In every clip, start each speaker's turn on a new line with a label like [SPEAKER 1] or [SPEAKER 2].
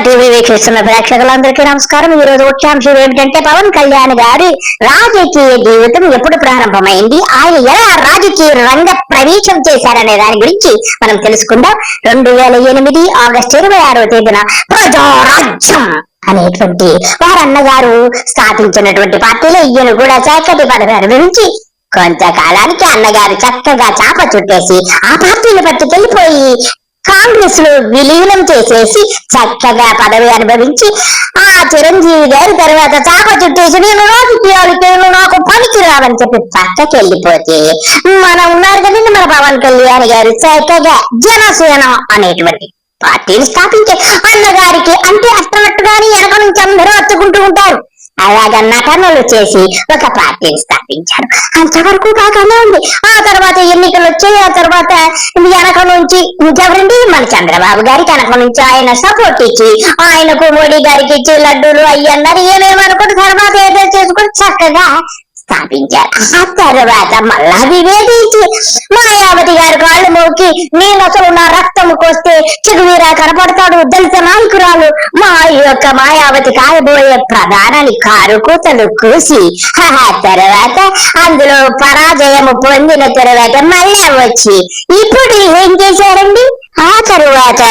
[SPEAKER 1] TV వీక్షిస్తున్న ప్రేక్షకులందరికీ నమస్కారం. ఈ రోజు ముఖ్యాంశం ఏమిటంటే పవన్ కళ్యాణ్ గారి రాజకీయ జీవితం ఎప్పుడు ప్రారంభమైంది, ఆయన ఎలా రాజకీయ రంగ ప్రవేశం చేశారనే దాని గురించి మనం తెలుసుకుందాం. 2008 ఆగస్టు 26వ తేదీన ప్రజారాజ్యం అనేటువంటి వారన్నగారు స్థాపించినటువంటి పార్టీలో ఈయన కూడా చక్కటి పదవి అనుభవించి కొంతకాలానికి అన్నగారు చక్కగా చాప చుట్టేసి ఆ పార్టీని పట్టుకెళ్లిపోయి కాంగ్రెస్ లో విలీనం చేసేసి చక్కగా పదవి అనుభవించి ఆ చిరంజీవి గారి తర్వాత చాప చుట్టేసి నేను రాజకీయాలకి నాకు పనికి రావని చెప్పి పక్కకి వెళ్ళిపోతే మనం ఉన్నారు కదండి మన పవన్ కళ్యాణ్ గారు చక్కగా జనసేన అనేటువంటి పార్టీని స్థాపించే అన్నగారికి అంటే అట్టనట్టుగానే వెనక నుంచి అందరూ అత్తుకుంటూ ఉంటారు. అలాగా నటనలు చేసి ఒక పార్టీని స్థాపించారు. అంతవరకు బాగానే ఉంది. ఆ తర్వాత ఎన్నికలు వచ్చాయి. ఆ తర్వాత వెనక నుంచి ఎవరండి మన చంద్రబాబు గారికి వెనక నుంచి ఆయన సపోర్ట్ ఇచ్చి ఆయనకు మోడీ గారికి ఇచ్చి లడ్డూలు అయ్యి అన్నారు ఏమేమనుకుని తర్వాత ఏదో చేసుకుని చక్కగా స్థాపించారు. ఆ తర్వాత మళ్ళా వివేదించి మాయావతి గారి కాళ్ళు మోకి నేను అసలు నా రక్తం కోస్తే చిగువీరా కనపడతాడు దళిత నాయకురాలు మా యొక్క మాయావతి కాయబోయే ప్రధానాన్ని కారు కూతలు కూసి తర్వాత అందులో పరాజయం పొందిన తర్వాత మళ్ళా వచ్చి ఇప్పుడు ఏం చేశారండి? ఆ తరువాత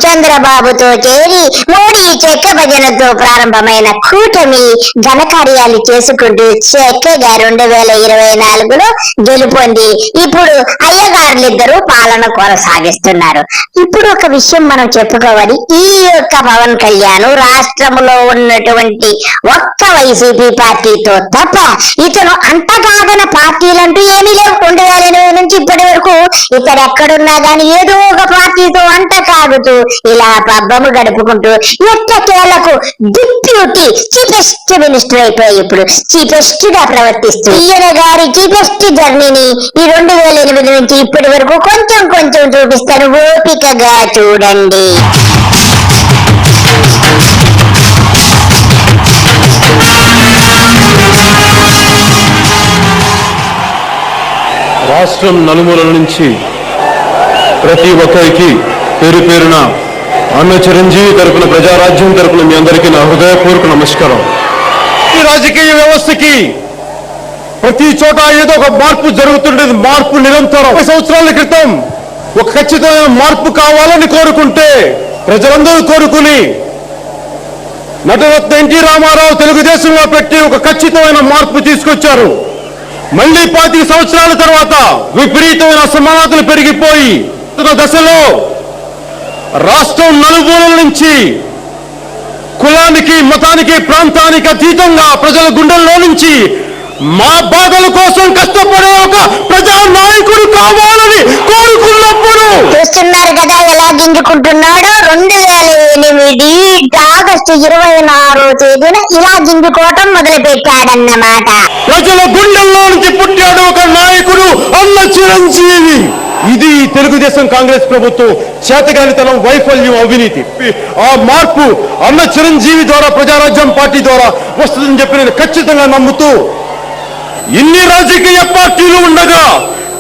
[SPEAKER 1] చంద్రబాబుతో చేరి మోడీ చెక్క భజనతో ప్రారంభమైన కూటమి ఘనకార్యాలు చేసుకుంటూ చక్కగా 2024లో గెలుపొంది ఇప్పుడు అయ్యగారులిద్దరూ పాలన కొనసాగిస్తున్నారు. ఇప్పుడు ఒక విషయం మనం చెప్పుకోవాలి. ఈ యొక్క పవన్ కళ్యాణ్ రాష్ట్రంలో ఉన్నటువంటి ఒక్క వైసీపీ పార్టీతో తప్ప ఇతను అంటగాగన పార్టీలంటూ ఏమీ లేవు. 2008 నుంచి ఇప్పటి వరకు ఇతడు ఎక్కడున్నా గానీ ఏదో ఒక పార్టీతో అంట కాగుతూ ఇలా పబ్బము గడుపుకుంటూ ఎట్టకేలకు డిప్యూటీ చీఫెస్ట్ మినిస్టర్ అయిపోయి ఇప్పుడు చీఫెస్ట్ గా ప్రవర్తిస్తూ ఈయన గారి చీఫెస్ట్ జర్నీని ఈ 2008 నుంచి ఇప్పటి వరకు కొంచెం కొంచెం చూపిస్తాను, ఓపికగా చూడండి.
[SPEAKER 2] రాష్ట్రం నలుమూలల నుంచి ప్రతి ఒక్కరికి పేరు పేరున అన్న చిరంజీవి తరపున ప్రజారాజ్యం తరపున మీ అందరికీ నా హృదయపూర్వక నమస్కారం. ఈ రాజకీయ వ్యవస్థకి ప్రతి చోట ఏదో ఒక మార్పు జరుగుతుండేది. మార్పు నిరంతరం. 10 సంవత్సరాల క్రితం ఒక ఖచ్చితమైన మార్పు కావాలని కోరుకుంటే ప్రజలందరూ కోరుకుని నటరత్న ఎన్టీ రామారావు తెలుగుదేశంలో పెట్టి ఒక ఖచ్చితమైన మార్పు తీసుకొచ్చారు. మళ్ళీ 25 సంవత్సరాల తర్వాత విపరీతమైన అసమానతలు పెరిగిపోయి దశలో రాష్ట్రం నలుమూలల నుంచి కులానికి మతానికి ప్రాంతానికి అతీతంగా ప్రజల గుండెల్లో నుంచి మా బాధల కోసం కష్టపడే ఒక ప్రజా నాయకుడు కావాలని కోరుకున్నప్పుడు
[SPEAKER 1] చూస్తున్నారు కదా ఎలా గింజుకుంటున్నాడో. 2008 ఆగస్టు 26వ తేదీన ఇలా గింజుకోవటం మొదలు పెట్టాడన్నమాట.
[SPEAKER 2] ప్రజల గుండెల్లో నుంచి పుట్టాడు ఒక నాయకుడు అన్న చిరంజీవి. ఇది తెలుగుదేశం కాంగ్రెస్ ప్రభుత్వం చేతగానితనం, వైఫల్యం, అవినీతి. ఆ మార్పు అన్న చిరంజీవి ద్వారా ప్రజారాజ్యం పార్టీ ద్వారా వస్తుందని చెప్పి నేను ఖచ్చితంగా నమ్ముతూ ఇన్ని రాజకీయ పార్టీలు ఉండగా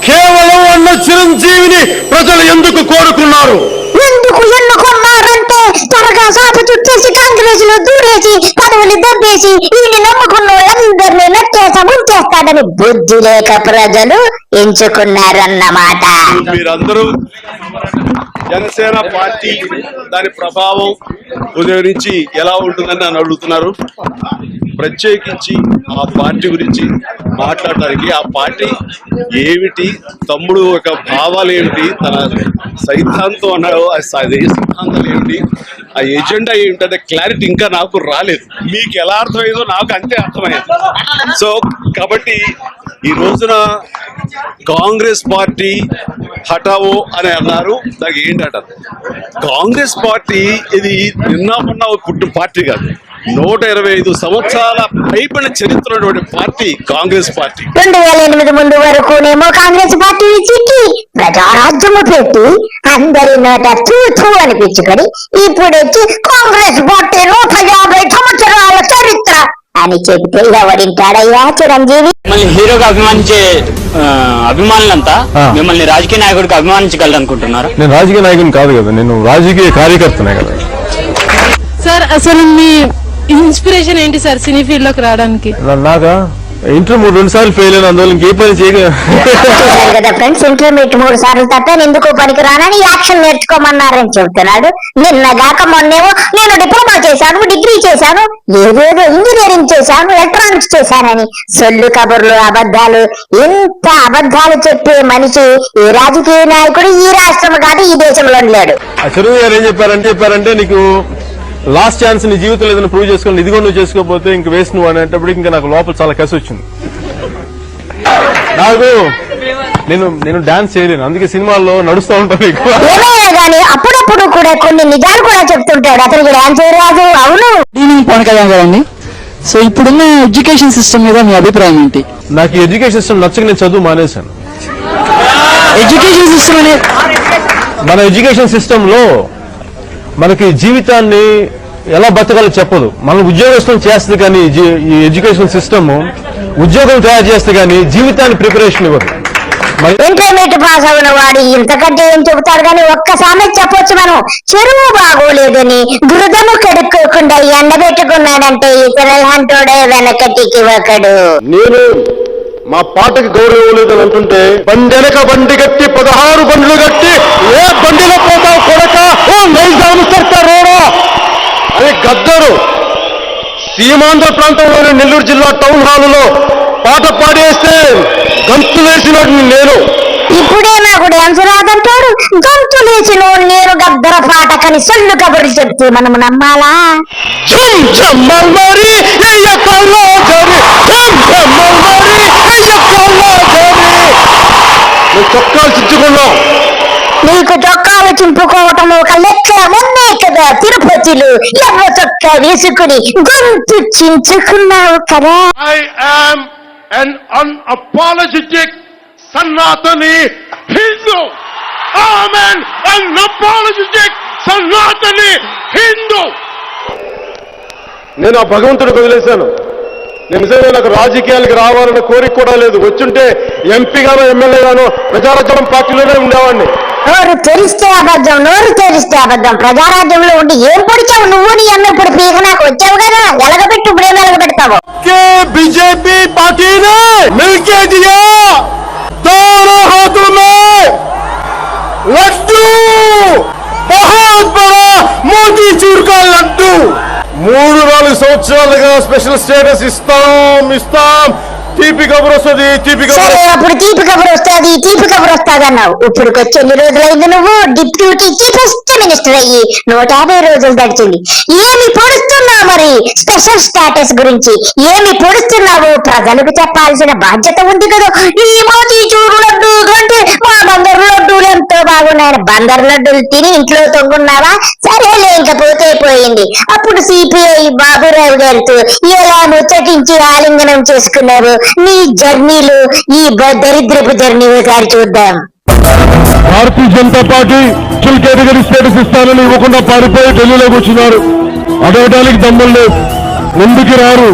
[SPEAKER 2] కేవలం అన్న చిరంజీవిని ప్రజలు ఎందుకు కోరుకున్నారు?
[SPEAKER 1] ఎందుకు ఎన్నుకున్నారంటే త్వరగా సాప చుట్టేసి కాంగ్రెస్ లో దూరేసి పదవులు దబ్బేసి వీళ్ళు నమ్ముకున్న వాళ్ళందరినీ నచ్చేసా ముంచేస్తాడని బుద్ధి లేక ప్రజలు ఎంచుకున్నారన్నమాట.
[SPEAKER 3] మీరందరూ జనసేన పార్టీ దాని ప్రభావం ఉదయం నుంచి ఎలా ఉంటుందని నన్ను అడుగుతున్నారు. ప్రత్యేకించి ఆ పార్టీ గురించి మాట్లాడడానికి ఆ పార్టీ ఏమిటి, తమ్ముడు యొక్క భావాలు ఏమిటి, తన సైద్ధాంతం అన్నాడు ఆ సిద్ధాంతాలు ఏమిటి, ఆ ఎజెండా ఏమిటంటే క్లారిటీ ఇంకా నాకు రాలేదు. మీకు ఎలా అర్థమైందో నాకు అంతే అర్థమైంది. సో కాబట్టి ఈ రోజున కాంగ్రెస్ పార్టీ హటావో అని అన్నారు. దానికి ఏంటంటారు? కాంగ్రెస్ పార్టీ ఇది నిన్న మొన్న పుట్టిన పార్టీ కాదు. 125 సంవత్సరాల పైబడిన చరిత్ర ఉన్నటువంటి పార్టీ కాంగ్రెస్ పార్టీ.
[SPEAKER 1] 2008 ముందు వరకునేమో కాంగ్రెస్ పార్టీ చిట్టి ప్రజారాజ్యము పెట్టి అందరి నోట తూతూ అనిపించుకొని ఇప్పుడు వచ్చి కాంగ్రెస్ పార్టీ 150 సంవత్సరాల చరిత్ర అని చెబితే ఎవరింటాడయ్యా చిరంజీవి?
[SPEAKER 4] మిమ్మల్ని హీరోగా అభిమానించే అభిమానులంతా మిమ్మల్ని రాజకీయ నాయకుడికి అభిమానించగలరు అనుకుంటున్నారు?
[SPEAKER 2] నేను రాజకీయ నాయకుని కాదు కదా, నేను రాజకీయ కార్యకర్తనే కదా.
[SPEAKER 5] సార్ అసలు మీ ఇన్స్పిరేషన్ ఏంటి సార్ సినీ ఫీల్డ్ లోకి రావడానికి?
[SPEAKER 2] నాగా ఇంటర్ 2 సార్లు ఫెయిల్ అయిన అందువల్ల ఇంకే పని చేయగా
[SPEAKER 1] చూశారు కదా ఫ్రెండ్స్, ఇంటర్మీడియట్ 3 సార్లు తప్ప ఎందుకు పనికి రానని యాక్షన్ నేర్చుకోమన్నారని చెబుతున్నాడు. నిన్నగాక మొన్నేమో నేను డిప్లొమా చేశాను, డిగ్రీ చేశాను, ఏదేదో ఇంజనీరింగ్ చేశాను, ఎలక్ట్రానిక్స్ చేశానని సొల్లు కబుర్లు, అబద్ధాలు. ఇంత అబద్ధాలు చెప్పే మనిషి ఈ రాజకీయ నాయకుడు ఈ రాష్ట్రం కాదు ఈ దేశంలో లేడు.
[SPEAKER 2] చిరంజీవి గారు ఏం చెప్పారంటే నీకు లాస్ట్ ఛాన్స్ నీ జీవితంలో ఏదైనా ప్రూవ్ చేసుకోవాలి, ఇది కూడా నువ్వు చేసుకోకపోతే ఇంక వేస్ట్ నువ్వు అనేటప్పుడు ఇంకా నాకు లోపల చాలా కసి వచ్చింది. నాకు నేను డాన్స్ చేయలేను, అందుకే సినిమాల్లో నడుస్తూ ఉంటాను ఎక్కువ.
[SPEAKER 1] ఏమైనా కానీ అప్పుడప్పుడు కూడా కొన్ని నిజాలు కూడా చెప్తుంటాడు. అతనికి డాన్స్ రాదు. అవును,
[SPEAKER 6] పవన్ కళ్యాణ్ గారండి. సో ఇప్పుడున్న ఎడ్యుకేషన్ సిస్టమ్ మీద మీ అభిప్రాయం ఏంటి?
[SPEAKER 2] నాకు ఈ ఎడ్యుకేషన్ సిస్టమ్ నచ్చక నేను చదువు మానేశాను.
[SPEAKER 6] ఎడ్యుకేషన్ సిస్టమ్ అనేది
[SPEAKER 2] మన ఎడ్యుకేషన్ సిస్టమ్ లో మనకి జీవితాన్ని ఎలా బతకాలో చెప్పదు. మనం ఉద్యోగస్తులు చేస్తుంది కానీ ఈ ఎడ్యుకేషన్ సిస్టమ్ ఉద్యోగం తయారు చేస్తే కానీ జీవితాన్ని ప్రిపరేషన్ ఇవ్వదు.
[SPEAKER 1] ఇంటర్మీడియట్ పాస్ అయిన వాడు ఇంతకంటే ఏం చెబుతాడు కానీ ఒక్కసారి చెప్పొచ్చు మనం, చెరువు బాగోలేదని గురుదము కడుక్కోకుండా ఎండబెట్టుకున్నాడంటే ఇతరులంటోడే వెనకటికి ఒకడు.
[SPEAKER 2] నేను మా పాటకి గౌరవం లేదని అంటుంటే బండెనక బండి కట్టి 16 బండ్లు కట్టి ఏ బండిలో పోతావు కొడక, ఓ నైజాం సర్కారోడా అని గద్దరు సీమాంధ్ర ప్రాంతంలోని నెల్లూరు జిల్లా టౌన్ హాలులో పాట పాడేస్తే గంతు వేసినట్టు నేను.
[SPEAKER 1] ఇప్పుడే నాకు డాన్స్ రాదంటాడు, గంతు లేచిన నేను గద్దర పాటకని సొల్లు కబుర్లు చెప్తే మనం నమ్మాలా?
[SPEAKER 2] చొక్కాలు చించుకున్నాం.
[SPEAKER 1] నీకు చొక్కాలు చింపుకోవటం ఒక లెక్క ఉన్నాయి కదా. తిరుపతిలో ఎర్ర చొక్కా వేసుకుని గొంతు చించుకున్నావు కదా.
[SPEAKER 2] I am an unapologetic Sanatani Hindu. I am an unapologetic Sanatani Hindu. నేను ఆ భగవంతుడికి వదిలేశాను. నేను నిజంగా నాకు రాజకీయాలకు రావాలన్న కోరిక కూడా లేదు. వచ్చుంటే ఎంపీగానో ఎమ్మెల్యేగానో ప్రజారాజ్యం పార్టీలోనే ఉండేవాడిని.
[SPEAKER 1] నోరు తెరిస్తే అబద్ధం, నోరు తెరిస్తే అబద్ధం. ప్రజారాజ్యంలో ఉండి ఏం పొడిచావు నువ్వు? నీ అన్న ఇప్పుడు పీక నాకు వచ్చావు కదా, ఎలగబెట్టు. ఇప్పుడు ఏం ఎలగబెడతావు?
[SPEAKER 2] बीजेपी पार्टी ने मिलके दिया दोनों हाथों में लड्डू, बहुत बड़ा मोती चूर का लड्डू. 3-4 సంవత్సరాలుగా స్పెషల్ స్టేటస్ ఇస్తాం. తీపి కబురు వస్తుంది, తీపి
[SPEAKER 1] సరే,
[SPEAKER 2] కబురు.
[SPEAKER 1] అప్పుడు తీపి కబురు వస్తుంది, తీపి కబురు వస్తుంది అన్నావు. ఇప్పుడు వచ్చి ఎన్ని రోజులైంది నువ్వు డిప్యూటీకి ఫస్ట్ మినిస్టర్ అయ్యి? 150 రోజులు గడిచింది. ఏమి పొడుస్తున్నావు మరి స్పెషల్ స్టేటస్ గురించి? ఏమి పొడుస్తున్నావు? ప్రజలకు చెప్పాల్సిన బాధ్యత ఉంది కదా. ఈ మోతీ చూరు లడ్డు అంటే మా బందరు లడ్డూలు ఎంతో బాగున్నాయని బందరు లడ్డూలు తిని ఇంట్లో తొంగున్నావా? సరేలే, ఇంకపోతే పోయింది. అప్పుడు సిపిఐ బాబురావు గారితో ఎలా ముచ్చటించి ఆలింగనం చేసుకున్నారు? నీ జర్నీలు ఈ దరిద్రపు జర్నీ ఒకసారి చూద్దాం.
[SPEAKER 2] భారతీయ జనతా పార్టీ కేటగిరీ స్టేటస్ ఇస్తానని ఇవ్వకుండా పారిపోయి ఢిల్లీలోకి వచ్చినారు. అడగడానికి దమ్ములు లేవు, ముందుకు రారు.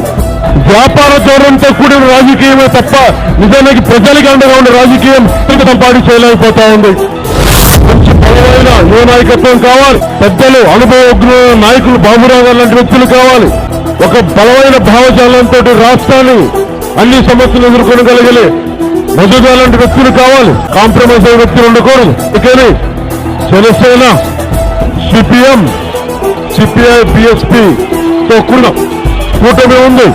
[SPEAKER 2] వ్యాపార ధోరణితో కూడిన రాజకీయమే తప్ప నిజానికి ప్రజలకి అండగా ఉండే రాజకీయం జనతా పార్టీ చేయలేకపోతా ఉంది. మంచి బలమైన యువ నాయకత్వం కావాలి. పెద్దలు, అనుభవజ్ఞ నాయకులు, బాబురావు గారు లాంటి వ్యక్తులు కావాలి. ఒక బలమైన భావజాలంతో రాష్ట్రాన్ని అన్ని సమస్యలు ఎదుర్కొనగలిగే మొదటి లాంటి వ్యక్తులు కావాలి. కాంప్రమైజ్ అయ్యే వ్యక్తులు ఉండకూడదు. అందుకని జనసేన, సిపిఎం, సిపిఐ, బిఎస్పీ తో కూటమి ఉంది.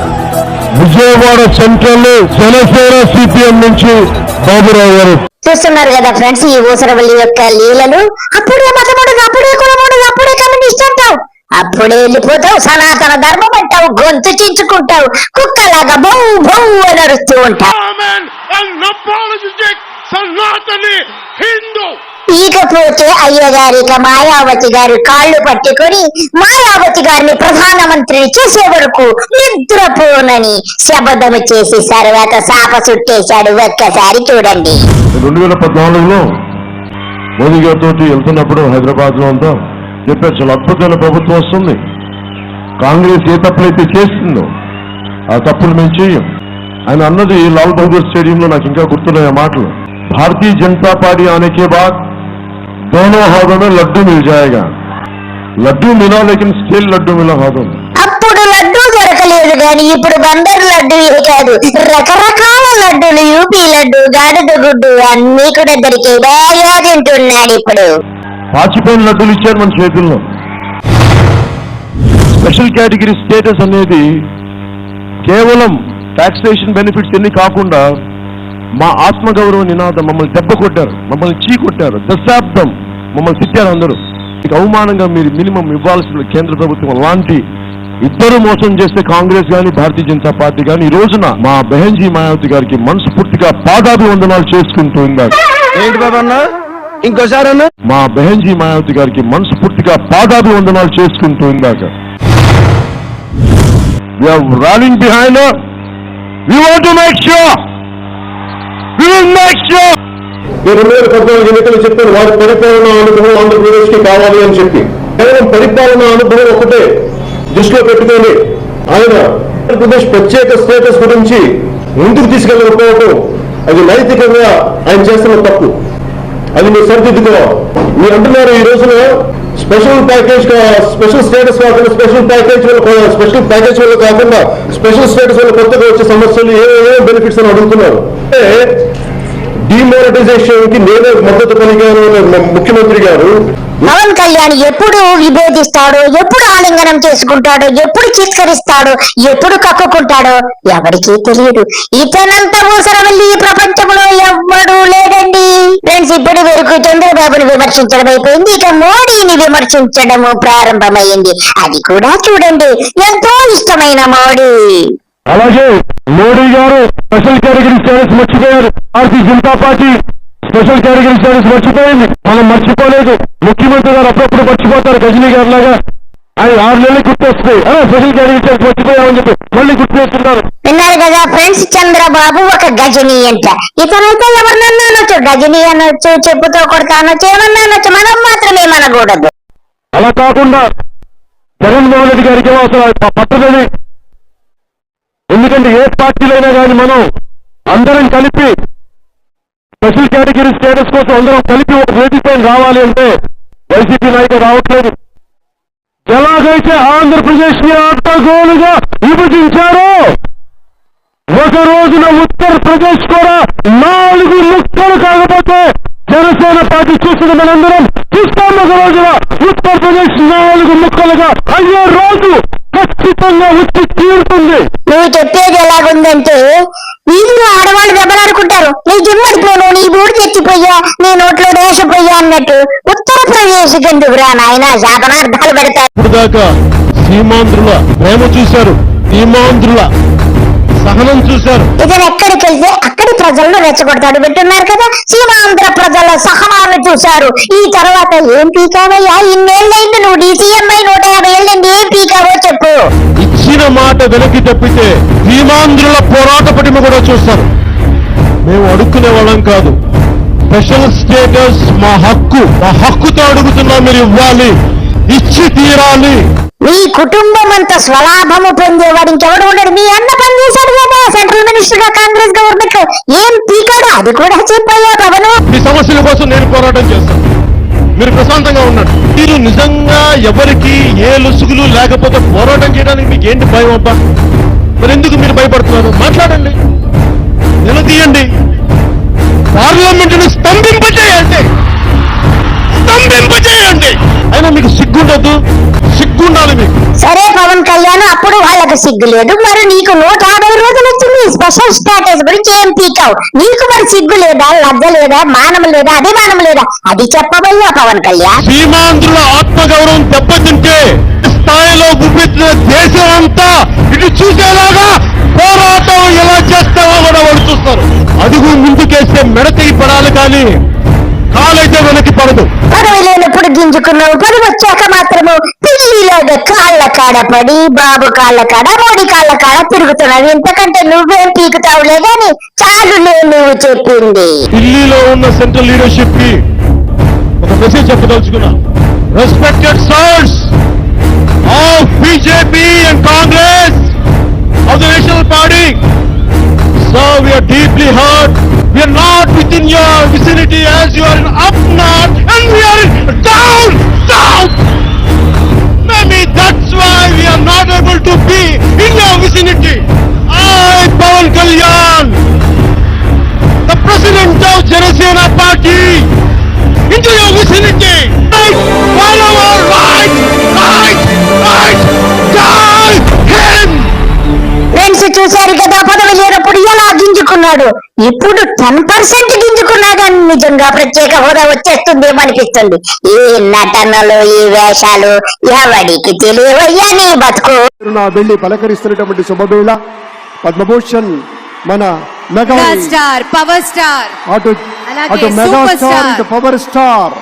[SPEAKER 2] విజయవాడ సెంట్రల్ లో జనసేన, సిపిఎం నుంచి బాబురావు గారు.
[SPEAKER 1] చూస్తున్నారు కదా ఫ్రెండ్స్ ఈ ఊసరవల్లి యొక్క లీలలు. అప్పుడే మతముడు, అప్పుడే కులముడు, అప్పుడే కమ్యూనిస్ట్ అంటావు, అప్పుడే వెళ్ళిపోతావు, సనాతన ధర్మం అంటావు, గొంతు చించుకుంటావు, కుక్కలాగా బౌ బౌ అని అరుస్తూ ఉంటావు. ఇకపోతే అయ్యగారిక మాయావతి గారు కాళ్ళు పట్టుకుని మాయావతి గారిని ప్రధానమంత్రిని చేసే వరకు నిద్రపోనని శపథము చేసి తర్వాత శాప చుట్టేశాడు. ఒక్కసారి చూడండి.
[SPEAKER 2] 2014లో మోదీ గారితో వెళ్తున్నప్పుడు హైదరాబాద్ లో అంతా చెప్పారు, చాలా అద్భుతమైన ప్రభుత్వం వస్తుంది. కాంగ్రెస్ ఏ తప్పులైతే చేస్తుందో ఆ తప్పులు మేము చేయం. ఆయన అన్నది లాల్ బహదూర్ స్టేడియంలో నాకు ఇంకా గుర్తున్నాయి ఆ మాటలు. भारतीय जनता पार्टी आने के बाद दोनों हाथों में लड्डू मिल जाएगा. లడ్డూ మిలా లేకిన్ స్టిల్ లడ్డూ మిలా కాదు.
[SPEAKER 1] అప్పుడు లడ్డు దొరకలేదు గాని ఇప్పుడు బందర్ లడ్డు కాదు, రకరకాల లడ్డూలు, యూపీ లడ్డు, గాడిద గుడ్డు అన్ని కూడా దొరికే బాగా తింటున్నాడు ఇప్పుడు.
[SPEAKER 2] పాచిపోయిన లడ్డూలు ఇచ్చారు మన చేతుల్లో. స్పెషల్ కేటగిరీ స్టేటస్ అనేది కేవలం టాక్సేషన్ బెనిఫిట్స్ ఎన్ని కాకుండా మా ఆత్మగౌరవ నినాదం. మమ్మల్ని దెబ్బ కొట్టారు, మమ్మల్ని చీ కొట్టారు, దశాబ్దం మమ్మల్ని తిట్టారు అందరూ. అవమానంగా మీరు మినిమం ఇవ్వాల్సిన కేంద్ర ప్రభుత్వం అలాంటి ఇద్దరు మోసం చేస్తే కాంగ్రెస్ గాని భారతీయ జనతా పార్టీ గాని ఈ రోజున మా బెహన్జీ మాయావతి గారికి మనస్ఫూర్తిగా పాదాభివందనాలు చేసుకుంటూ ఉందాక.
[SPEAKER 7] ఏంటి బాబా అన్న, ఇంకోసారి అన్న.
[SPEAKER 2] మా బెహన్జీ మాయావతి గారికి మనస్ఫూర్తిగా పాదాభివందనాలు చేసుకుంటూ ఉందాక. We are rallying behind her. We want to make sure. We will make sure. 2014 ఎన్నికలు చెప్పారు వారి పరిపాలనా అనుభవం ఆంధ్రప్రదేశ్ కి కావాలి అని చెప్పి. కేవలం పరిపాలనా అనుభవం ఒకటే దృష్టిలో పెట్టుకొని ఆయన ఆంధ్రప్రదేశ్ ప్రత్యేక స్టేటస్ గురించి ముందుకు తీసుకెళ్ళకపోవడం అది నైతికంగా ఆయన చేస్తున్న తప్పు. అది మీరు సరిదిద్దుకోవాలి. మీరు అంటున్నారు ఈ రోజున స్పెషల్ ప్యాకేజ్, స్పెషల్ స్టేటస్ కాకుండా స్పెషల్ ప్యాకేజ్ వల్ల కాకుండా స్పెషల్ స్టేటస్ వల్ల కొత్తగా వచ్చే సమస్యలు ఏ బెనిఫిట్స్ అని అడుగుతున్నారు. డిమానిటైజేషన్ కి నేనే మద్దతు పలికాను ముఖ్యమంత్రి గారు.
[SPEAKER 1] పవన్ కళ్యాణ్ ఎప్పుడు విభేదిస్తాడో, ఎప్పుడు ఆలింగనం చేసుకుంటాడో, ఎప్పుడు చిత్కరిస్తాడో, ఎప్పుడు కక్కుకుంటాడో ఎవరికీ తెలియదు. ఇతనంత ఊసరవల్లి ఈ ప్రపంచంలో ఎవ్వడూ లేదండి. ఫ్రెండ్స్, ఇప్పటి వరకు చంద్రబాబును విమర్శించడం అయిపోయింది, ఇక మోడీని విమర్శించడము ప్రారంభమైంది. అది కూడా చూడండి, ఎంతో ఇష్టమైన మోడీ.
[SPEAKER 2] అలాగే మోడీ గారు స్పెషల్ కేటగిరీ స్టేటస్ మర్చిపోయారు. Bharatiya Janata party special category status మర్చిపోయింది, మనం మర్చిపోలేదు. ముఖ్యమంత్రి గారు అప్పుడప్పుడు మర్చిపోతారు, గజనీ గారి లాగా. ఆయన 6 నెలలు గుర్తొస్తాయి, స్పెషల్ కేటగిరీ స్టేటస్ మర్చిపోయామని చెప్పి మళ్ళీ గుర్తు చేస్తున్నారు.
[SPEAKER 1] విన్నారు కదా ఫ్రెండ్స్, చంద్రబాబు ఒక గజనీ అంట. ఇతనైతే ఎవరినన్నా అనొచ్చు, గజనీ అనొచ్చు, చెప్పుతో కొడతా అనొచ్చు, ఏమన్నా అనొచ్చు, మనం మాత్రమే మనకూడదు.
[SPEAKER 2] అలా కాకుండా జగన్మోహన్ రెడ్డి గారికి ఏమో అసలు పట్టదని. ఎందుకంటే ఏ పార్టీలైనా కానీ మనం అందరం కలిపి స్పెషల్ కేటగిరీ స్టేటస్ కోసం అందరం కలిపి ఒక వేదికపై రావాలి అంటే వైసీపీ నాయకులు రావట్లేదు. ఎలాగైతే ఆంధ్రప్రదేశ్ ని అడ్డగోలుగా విభజించారో ఒక రోజున ఉత్తరప్రదేశ్ కూడా 4 ముక్కలు కాకపోతే జనసేన పార్టీ చూసిన మనందరం చూస్తాం. ఒక రోజున ఉత్తరప్రదేశ్ 4 ముక్కలుగా అయ్యే రోజు ఖచ్చితంగా వచ్చి తీరుతుంది.
[SPEAKER 1] నువ్వు చెప్పేది ఎలాగుందంటే, వీళ్ళు ఆడవాళ్ళు దెబ్బలాడుకుంటారు, నీ జిమ్మడిపోను, నీ బూడి తెచ్చిపోయా, నీ నోట్లో దేశపోయా అన్నట్టు. ఉత్తరప్రదేశ్ కిందకు రా నాయన, శాపనార్థాలు పెడతారు.
[SPEAKER 2] ఇప్పుడు దాకా సీమాంధ్రుల ప్రేమ చూశారు, సీమాంధ్రుల సహనం చూశారు.
[SPEAKER 1] ఇతను ఎక్కడికి వెళ్తే అక్కడి ప్రజలను రెచ్చగొడతాడు. వింటున్నారు కదా, సీమాంధ్ర ప్రజల సహనాన్ని చూశారు. ఈ తర్వాత ఏం పీకావయ్యా? ఇన్నేళ్ళైంది నువ్వు డీసీఎం అయి 150 ఏళ్ళైంది, ఏం పీకావో చెప్పు.
[SPEAKER 2] ఇచ్చిన మాట వెనక్కి తప్పితే సీమాంధ్రుల పోరాట పటిమ కూడా చూస్తారు. మేము అడుక్కునే వాళ్ళం కాదు. స్పెషల్ స్టేటస్ మా హక్కు, మా హక్కుతో అడుగుతున్నా, మీరు ఇవ్వాలి, ఇచ్చి తీరాలి.
[SPEAKER 1] మీ కుటుంబం అంతా స్వలాభము పొందేవాడు ఇంకెవడు ఉండడు. మీ అన్న పనిచేశాడు కదా సెంట్రల్ మినిస్టర్ గా కాంగ్రెస్ గవర్నమెంట్ లో, ఏం పీకాడు అది కూడా చెప్పయ్యా పవను.
[SPEAKER 2] మీ సమస్యల కోసం నేను పోరాటం చేస్తాను, మీరు ప్రశాంతంగా ఉన్నాడు. మీరు నిజంగా ఎవరికి ఏ లొసుగులు లేకపోతే పోరాటం చేయడానికి మీకు ఏంటి భయం అబ్బా? మరి ఎందుకు మీరు భయపడుతున్నారు? మాట్లాడండి, నిలదీయండి, పార్లమెంటును స్తంభింపజేయండి. అయినా మీకు సిగ్గుండదు, సిగ్గుండాలి మీకు.
[SPEAKER 1] సరే పవన్ కళ్యాణ్, అప్పుడు వాళ్ళకు సిగ్గు లేదు, మరి నీకు 150 రోజులు వచ్చింది స్పెషల్ స్టేటస్ గురించి ఏం పీకావు? నీకు మరి సిగ్గు లేదా, లజ్జ లేదా, మానం లేదా, అభిమానం లేదా? అది చెప్పబోయా పవన్ కళ్యాణ్.
[SPEAKER 2] సీమాంధ్రుల ఆత్మగౌరవం దెబ్బతింటే స్థాయిలో గుప్పించిన దేశం అంతా ఇటు చూసేలాగా పోరాటం ఎలా చేస్తామో కూడా వాళ్ళు చూస్తారు. అడుగు ముందుకేస్తే మెడతీ పడాలి, కానీ కాలైతే వెనక్కి పడదు.
[SPEAKER 1] పదవి లేనప్పుడు గింజుకున్నావు, పదవి వచ్చాక మాత్రము పిల్లిలాగా కాళ్ళ కాడ పడి బాబు కాళ్ళ కాడ, మోడీ కాళ్ళ కాడ తిరుగుతున్నావు. ఇంతకంటే నువ్వేం పీకుతావులే గాని చాలులే నువ్వు చెప్పింది.
[SPEAKER 2] ఢిల్లీలో ఉన్న సెంట్రల్ లీడర్షిప్ కి ఒక మెసేజ్ చెప్పదలుచుకున్నా. Respected sirs of BJP and Congress of the national party, sir, we are deeply hurt. We are not within your vicinity as you are in up north and we are in down south.
[SPEAKER 1] చూశారు కదా, పదవి లేనప్పుడు ఎలా గింజుకున్నాడు, ఇప్పుడు 10% గింజుకున్నా కానీ నిజంగా ప్రత్యేక హోదా వచ్చేస్తుందేమో అనిపిస్తుంది. ఈ నటనలు, ఈ వేషాలు ఎవడికి తెలియవయ్యా నీ బతుకు.
[SPEAKER 8] వెళ్ళి పలకరిస్తున్నటువంటి శుభవేళ పద్మభూషణ్ మన మెగా
[SPEAKER 5] స్టార్, పవర్ స్టార్,
[SPEAKER 8] అటు మెగా స్టార్, ఇటు పవర్ స్టార్.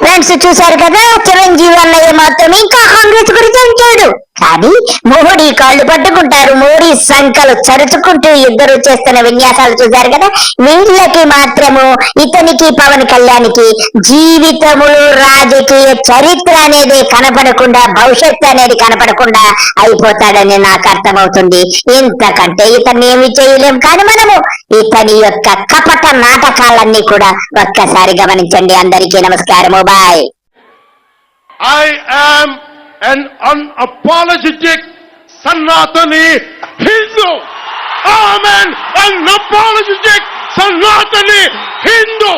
[SPEAKER 1] ఫ్రెండ్స్ చూశారు కదా, చిరంజీవి అన్నయ్య మాత్రం ఇంకా కాంగ్రెస్ గురించి అంటాడు, కానీ మోడీ కాళ్ళు పట్టుకుంటారు, మోడీ సంకలు చరుచుకుంటూ ఇద్దరు చేస్తున్న విన్యాసాలు చూశారు కదా. వీళ్ళకి మాత్రము ఇతనికి పవన్ కళ్యాణ్కి జీవితములు, రాజకీయ చరిత్ర అనేది కనపడకుండా, భవిష్యత్తు అనేది కనపడకుండా అయిపోతాడని నాకు అర్థమవుతుంది. ఇంతకంటే ఇతన్ని ఏమి చేయలేం. కానీ మనము ఇతని యొక్క కపట నాటకాలన్నీ కూడా ఒక్కసారి గమనించండి. అందరికీ నమస్కారము, bye.
[SPEAKER 2] I am an unapologetic Sanatani Hindu. I am an unapologetic Sanatani Hindu.